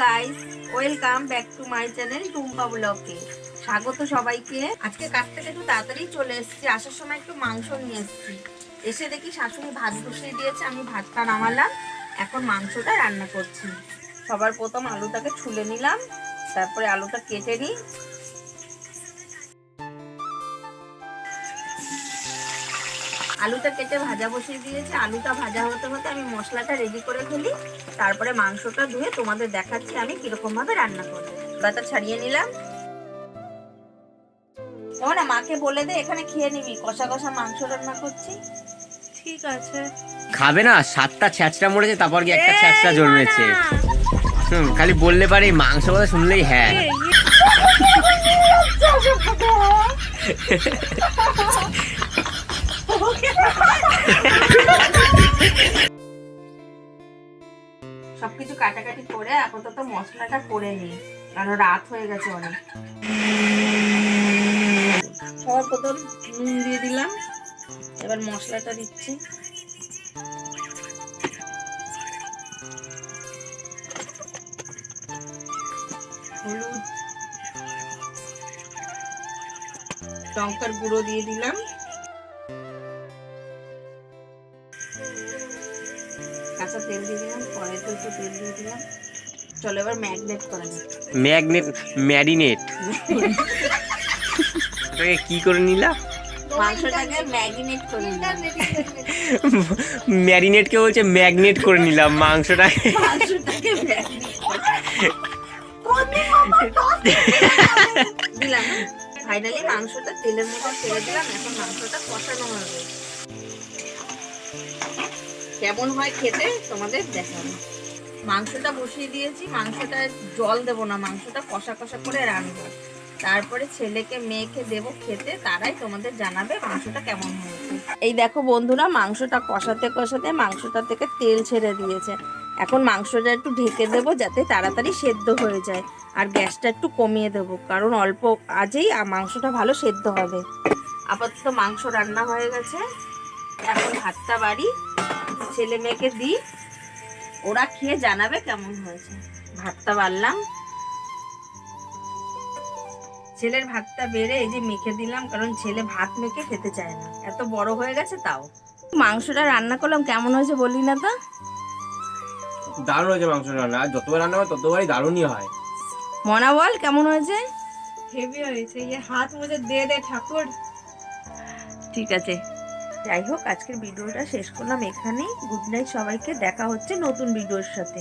Guys, welcome back to my channel Tumpa ব্লগে। স্বাগত সবাইকে। আজকে কাছ থেকে একটু তাড়াতাড়ি চলে এসেছি, আসার সময় একটু মাংস নিয়ে এসেছি। এসে দেখি শাশুড়ি ভাত বসিয়ে দিয়েছে, আমি ভাতটা নামালাম, এখন মাংসটা রান্না করছি। সবার প্রথম আলুটাকে ছুলে নিলাম, তারপরে আলুটা কেটে নিই। আলুটা কেটে ভাজা বসিয়ে দিয়েছি। আলুটা ভাজা হতে হতে আমি মশলাটা রেডি করে ফেলি, তারপরে মাংসটা ধুয়ে তোমাদের দেখাচ্ছি আমি কিরকম ভাবে রান্না করবো। বাটা ছাড়িয়ে নিলাম। না মাকে বলে দে এখানে খেয়ে নিবি, কষা কষা মাংস রান্না করছি। ঠিক আছে। খাবে না, 7টা ছ্যাঁচড়া মরেছে, তারপর কি একটা ছ্যাঁচড়া জন্মেছে। খালি বললে পারে, মাংস কথা শুনলেই হ্যাঁ। সবকিছু কাটাকাটি করে আপাতত মশলাটা করে নিই, কারণ রাত হয়ে গেছে অনেক। সবার প্রথম নুন দিয়ে দিলাম, এবার মশলাটা দিচ্ছি। হলুদ, লঙ্কার গুঁড়ো দিয়ে দিলাম, কাঁচা তেল দিয়ে দিলাম, কড়াইতে একটু তেল দিয়ে দিলাম। চলো এবার ম্যারিনেট করা যাক। ম্যারিনেট এটাকে কি করে নিলা? মাংসটাকে ম্যারিনেট করে নিলাম। ম্যারিনেটকে বলছে ম্যাগনেট করে নিলাম মাংসটাকে। মাংসটাকে ম্যারিনেট দিলাম। ফাইনালি মাংসটা তেলের মধ্যে ছেড়ে দিলাম, এখন মাংসটা কষানো হবে। কেমন হয় খেতে তোমাদের দেখাবো। মাংসটা বসিয়ে দিয়েছি, মাংসটা জল দেবো না, মাংসটা কষা কষা করে রান্না, তারপরে ছেলেকে মেয়েকে দেবো খেতে, তারাই তোমাদের জানাবে মাংসটা কেমন হয়েছে। এই দেখো বন্ধুরা, মাংসটা কষাতে কষাতে মাংসটা থেকে তেল ছেড়ে দিয়েছে। এখন মাংসটা একটু ঢেকে দেবো যাতে তাড়াতাড়ি সেদ্ধ হয়ে যায়, আর গ্যাসটা একটু কমিয়ে দেবো, কারণ অল্প আজেই মাংসটা ভালো সেদ্ধ হবে। আপাতত মাংস রান্না হয়ে গেছে, এখন ভাতটা বাড়ি, ছেলে মেয়েকে দিই, ওরা খেয়ে জানাবে কেমন হয়েছে। ভাতটা বাড়লাম, ছেলের ভাতটা বেড়ে এই যে মেখে দিলাম, কারণ ছেলে ভাত মেখে খেতে চায় না, এত বড় হয়ে গেছে তাও। মাংসটা রান্না করলাম, কেমন হয়েছে বললি না তো? দারুণ হয়েছে মাংস রান্না, যতবার রান্না হয় ততবারই দারুণই হয়। মনা বল কেমন হয়েছে? হেভি হয়েছে, ये हाथ मुझे दे दे ঠাকুর। ঠিক আছে, যাই হোক আজকের ভিডিওটা শেষ করলাম এখানেই। গুড নাইট সবাইকে, দেখা হচ্ছে নতুন ভিডিওর সাথে।